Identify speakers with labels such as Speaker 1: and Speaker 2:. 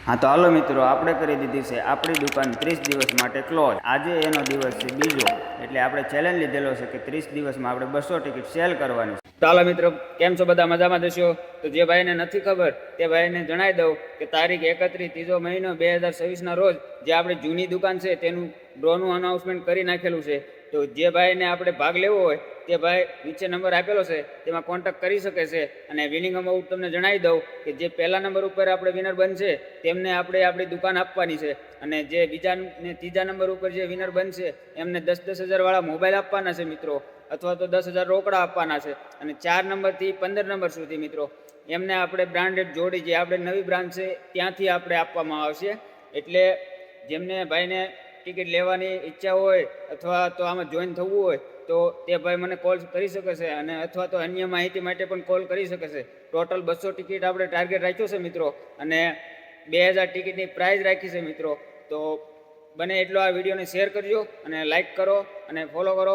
Speaker 1: हाँ तो हालो मित्रों, આપણે કરી દીધી છે આપણી દુકાન 30 દિવસ માટે ક્લોઝ। આજે એનો દિવસ છે બીજો, એટલે આપણે ચેલેન્જ લીધેલો છે કે 30 દિવસમાં આપણે 200 ટિકિટ સેલ કરવાની છે। તો હાલો મિત્રો, કેમ છો બધા? મજામાં જશો? તો જે ભાઈને નથી ખબર તે ભાઈને જણાવી દઉં કે તારીખ 31 ત્રીજો મહિનો 2026ના રોજ જે આપણી જૂની દુકાન છે તેનું ડ્રોનું અનાઉન્સમેન્ટ કરી નાખેલું છે। તો જે ભાઈને આપણે ભાગ લેવો હોય તે ભાઈ નીચે નંબર આપેલો છે તેમાં કોન્ટેક્ટ કરી શકે છે। અને વિનિંગ અમાઉન્ટ તમને જણાવી દઉં કે જે પહેલા નંબર ઉપર આપણે વિનર બનશે તેમને આપણે આપણી દુકાન આપવાની છે, અને જે બીજા ને ત્રીજા નંબર ઉપર જે વિનર બનશે એમને 10-10 હજાર વાળા મોબાઈલ આપવાના છે મિત્રો, અથવા તો 10 હજાર રોકડા આપવાના છે। અને 4 નંબરથી 15 નંબર સુધી મિત્રો એમને આપણે બ્રાન્ડેડ જોડી જે આપણે નવી બ્રાન્ડ છે ત્યાંથી આપણે આપવામાં આવશે। એટલે જેમને ભાઈને ટિકિટ લેવાની ઈચ્છા હોય અથવા તો આમાં જોઈન થવું હોય તો તે ભાઈ મને કોલ કરી શકે છે, અને અથવા તો અન્ય માહિતી માટે પણ કોલ કરી શકે છે। ટોટલ 200 ટિકિટ આપણે ટાર્ગેટ રાખ્યો છે મિત્રો, અને 2000 ટિકિટની પ્રાઇઝ રાખી છે મિત્રો। તો બને એટલો આ વિડીયોને શેર કરજો અને લાઇક કરો અને ફોલો કરો।